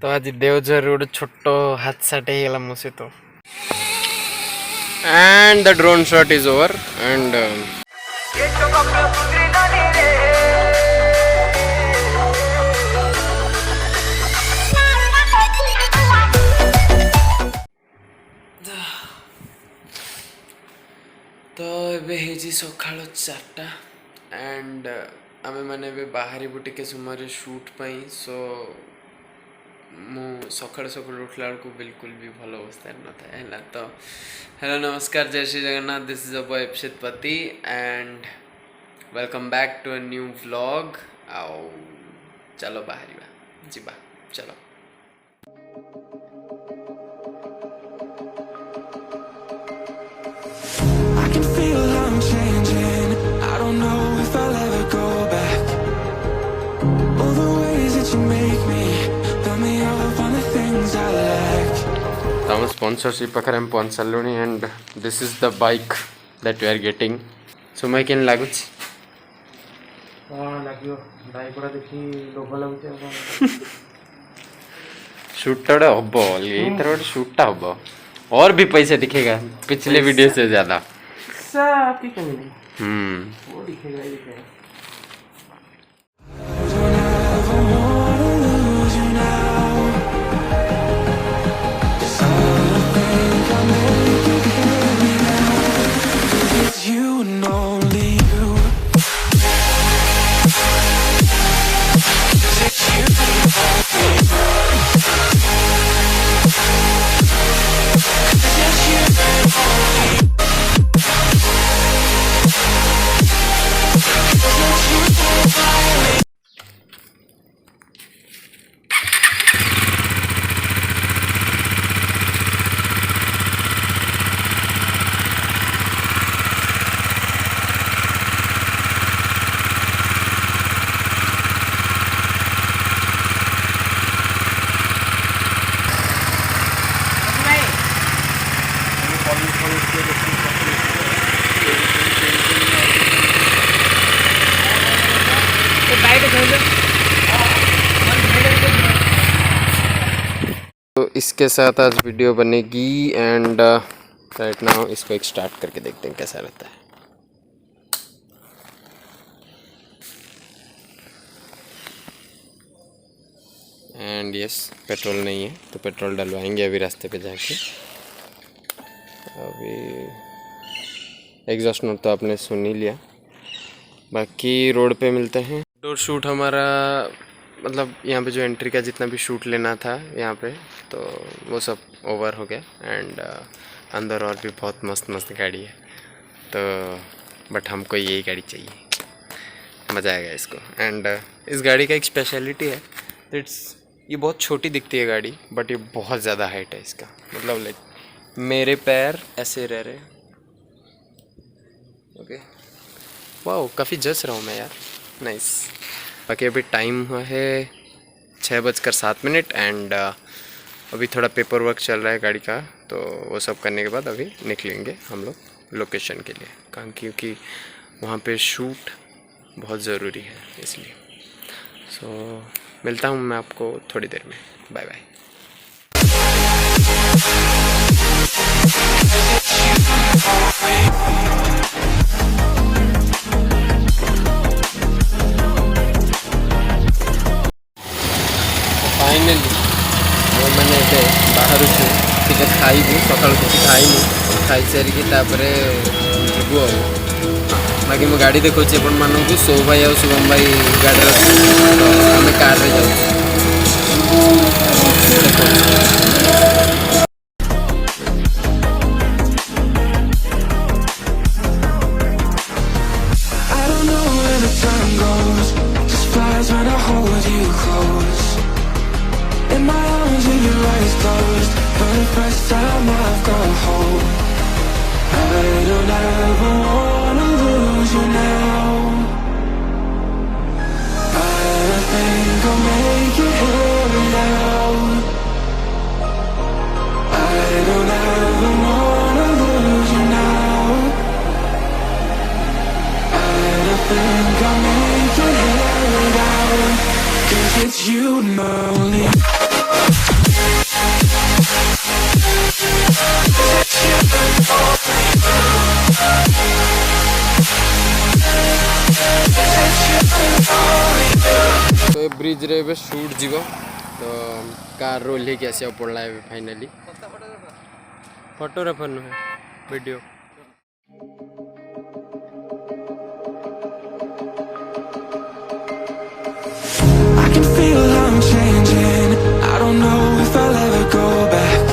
तो आज देवझर गोटे छोट हादसाटे होगा मो सहित and the drone shot is over and तो ये सका 4टा एंड आमे मैंने बाहर टिके समय शूट पाई सो मु सका सका उठला को बिल्कुल भी भल अवस्था न था तो हेलो नमस्कार जय Shri Jagannath this is a boy Ipsit Pati and welcome back to a new vlog आओ चलो बाहर जीवा चलो हम स्पॉन्सरशिप पाखे हम पहुँच सारे and this is the bike that we are getting so मैं केन लगुच शूट हम ये तरह गोटे शूटा हम और भी पैसा दिखेगा पिछले वीडियो से ज्यादा तो इसके साथ आज वीडियो बनेगी एंड राइट नाउ इसको एक स्टार्ट करके देखते हैं कैसा रहता है। एंड यस पेट्रोल नहीं है तो पेट्रोल डलवाएंगे अभी रास्ते पे जाके। अभी एग्जॉस्ट नोट तो आपने सुन ही लिया, बाकी रोड पे मिलते हैं। डोर शूट हमारा मतलब यहाँ पे जो एंट्री का जितना भी शूट लेना था यहाँ पे तो वो सब ओवर हो गया एंड अंदर और भी बहुत मस्त मस्त गाड़ी है तो बट हमको यही गाड़ी चाहिए, मज़ा आएगा इसको। एंड इस गाड़ी का एक स्पेशलिटी है ये बहुत छोटी दिखती है गाड़ी बट ये बहुत ज़्यादा हाइट है इसका, मतलब लाइक मेरे पैर ऐसे रह रहे। ओके वाह काफ़ी जस रहा हूँ मैं यार, नाइस। बाकी अभी टाइम हुआ है 6:07 एंड अभी थोड़ा पेपर वर्क चल रहा है गाड़ी का, तो वो सब करने के बाद अभी निकलेंगे हम लोग लोकेशन के लिए, क्योंकि वहाँ पे शूट बहुत ज़रूरी है इसलिए। सो मिलता हूँ मैं आपको थोड़ी देर में, बाय बाय। फाइनली मैंने बाहर टे खाइबू सका किसी खाइनु खाई सारिकी जीवु बाकी मो गाड़ी देखो अपन मानक सौ भाई और शुभम भाई गाड़ी तो आम कार रे जाऊ। It's you and me. Bridge रे बे शूट जीवो तो कार रो लेके आसिया पड़ला है फाइनली फोटोग्राफर नुहे video I can feel how I'm changing. I don't know if I'll ever go back.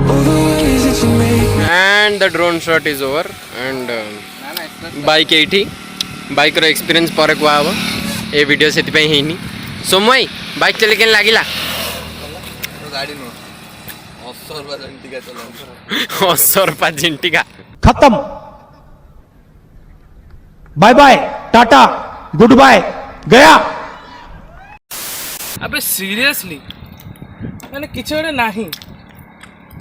All the ways that you make me. and the drone shot is over and bike 80 bike रो experience पर को आबो ए video सेति पई हेनी Somaiya bike चले के लागिला गाड़ी नो 80 रुपया झंटिका चला 80 रुपया झंटिका खत्म bye bye tata goodbye गया अबे सीरियसली मैंने किछ गोटे नाही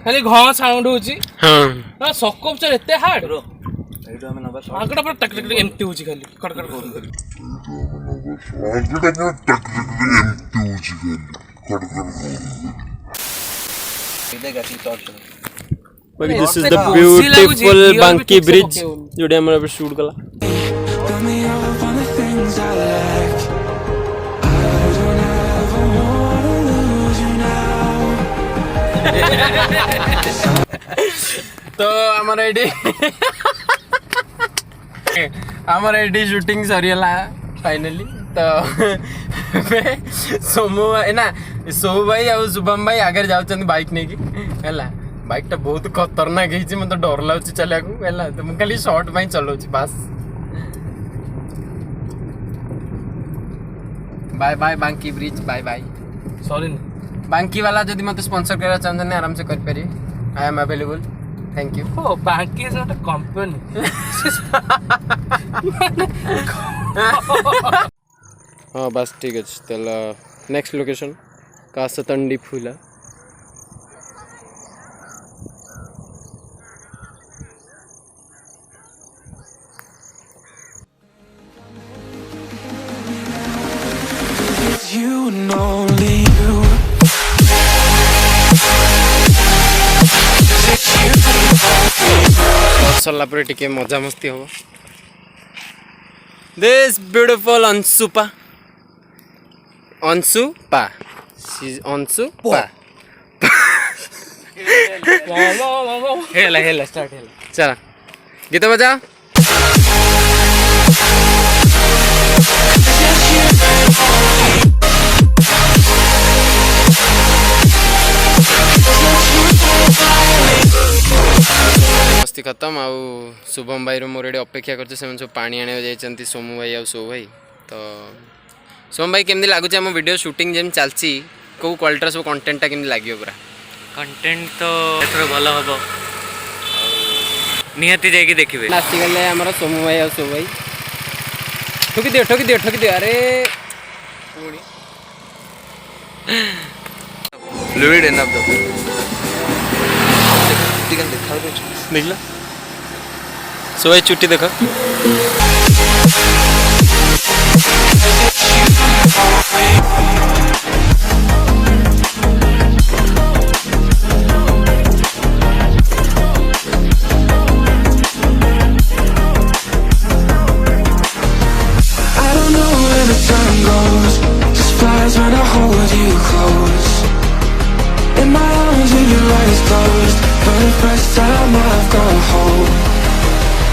खाली घ साउंड होची हां ना सकप चल एते हार्ड एइटो हम नंबर आगडा पर टक टक एम्प्टी होची खाली कट कट फोन कर देगा T torch this is the beautiful Banki bridge जोडे हमरा पे शूट कला Fill me up on the things I lack. I don't ever wanna lose you now. तो हमारा एडी शूटिंग सरीला फाइनली तो सोमू ना सोमू भाई और शुभम भाई आगे जाऊँ बाइक नहीं की बाइक टा बहुत खतरनाक है मत डर लगुच चलिया तो मुझे खाली शॉर्ट में चलाऊँ बस बाय बाय बांकी ब्रिज बाय बाय सॉरी बांकी वाला जब मत स्पॉन्सर करना चाहते आराम से कर पारे I am available thank you ओ बांकी इज नॉट अ कंपनी हाँ बस ठीक है तेल नेक्स्ट लोकेशन काश तंडी फूला You and only you. सरला पर टिके मजा मस्ती हो this beautiful Anshupa Hella start हेला चला गीत बजा मस्ती खत्म आउ शुभम भाई मोर ये अपेक्षा कर सब पानी आने जाइए सोमू भाई आ सो भाई तो सोम भाई केमती लगुच आम वीडियो शूटिंग जेम चलती कौ क्वालिटी सब कंटेंटा केमती लगे पूरा कंटेंट तो एथर भल हम निहाती जाइए देखिए आसीगले आम सोमू भाई आ सो भाई ठोकी दियो अरे फ्लूइड एनफ दो टिकन देखा दे निकला सो भाई चुट्टी देखो I don't know where the time goes. Just flies when I hold you close. In my arms with your eyes closed. For the first time I've got hope.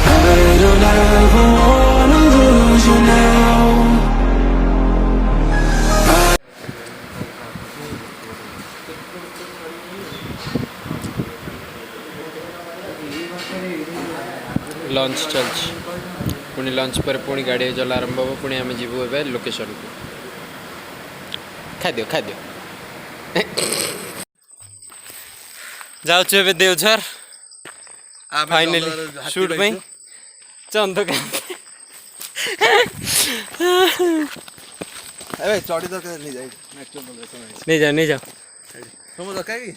I don't ever wanna lose you now. Lunch चलछि पुणी lunch पर पुणी गाड़ी चला आरंभ हो पुणी आम जीवु ए लोकेशन को खाद्य जाऊँ देवझर फाइनली शूट में चंद अबे चौड़ी तो नहीं जाए नेक्स्ट लोकेशन नहीं जा तुम तो कह गई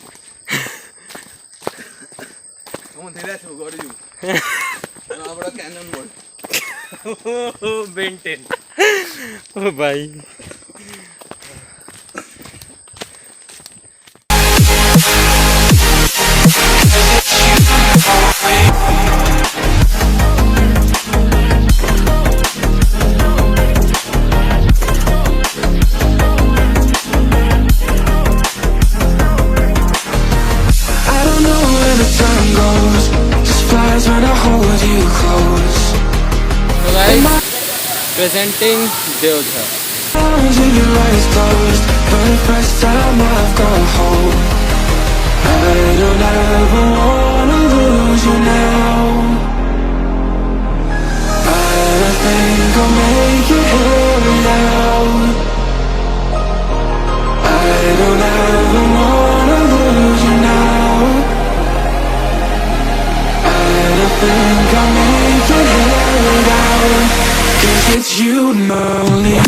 तुम धीरे से गड़ी जू ना बड़ा कैनन बोल बेंटेन ओ भाई Presenting Deojhar. Arms and your eyes closed, for the first time I've got hope. I don't ever wanna lose you now. I think I'll make it here without. I don't ever wanna lose you now. I think I'll make it here without. 'Cause it's you and only.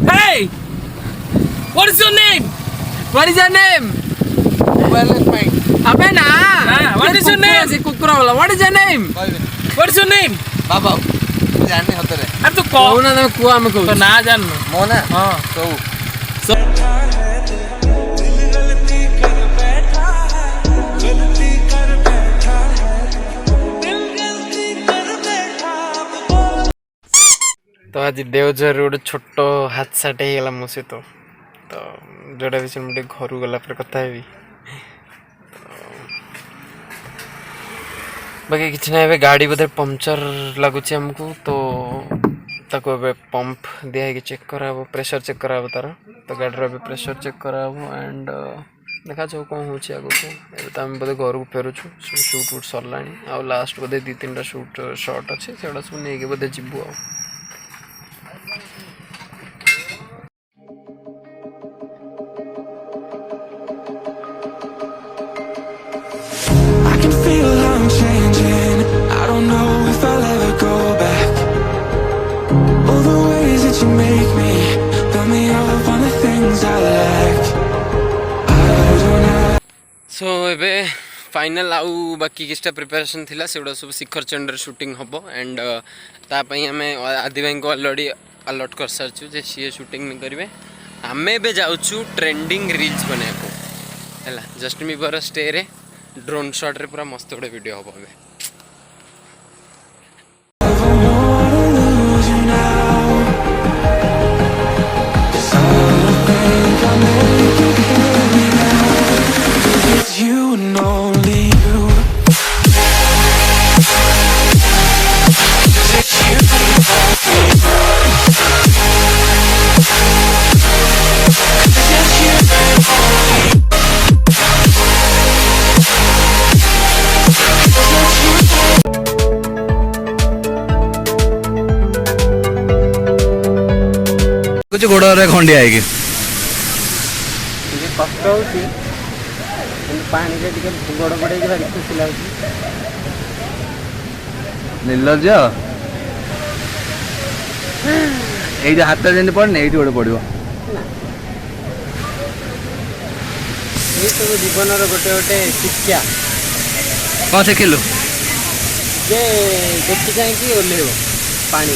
Hey! What is your name? What is your name? Well, it's mine. What is your name? What is your name? What is your name? बाबा जानने होते रहे अरे तो कौन ना मैं कुआ में तो ना जानना मोना हाँ तो तो आज देवझर रोड छोट हादसाटे होगा मो सहित तो जोटा विषय मुझे घर गला कथा हेबी बाकी किसी ना गाड़ी बोधे पंचर लगुच आमको तो ताको पंप दिखाई चेक करा प्रेशर चेक करा तार तो गाड़ी प्रेशर चेक करा एंड देखा जाओ कौन हो आगे तो आम बोधे घर को फेरुचु शूट वूट सरला आ लास्ट बोधे 2-3टा शूट शॉट अच्छे से सब नहीं बोधे जीवु आ I can feel I'm changing. I don't know if I'll ever go back. All the ways that you make me fill me up on the things I lack. I don't have. सो एबे final आउ बाकी किस्टा preparation थिला सेगुड़ा सब शिखर चंद्र shooting हम and तापाई आम आदि भाई को अलरेडी अलर्ट कर सारचु जे सी शूटिंग नहीं करेंगे आम ए जाऊँ ट्रेंडिंग रील्स बनाया है जस्ट मीवर स्टे रे ड्रोन शॉट रे पूरा मस्त गोटे वीडियो हम ए You and only you. कुछ गोड़ खंडिया है कष्ट हो पानी गोड़ पड़े भारी खुशी लगे निर्लज ये हाथ जमी पड़ने ये गोटे पड़ो ये सब जीवन गोटे गोटे शिक्षा कौन शिखिलु जे देखी चाहिए ओल्ल पानी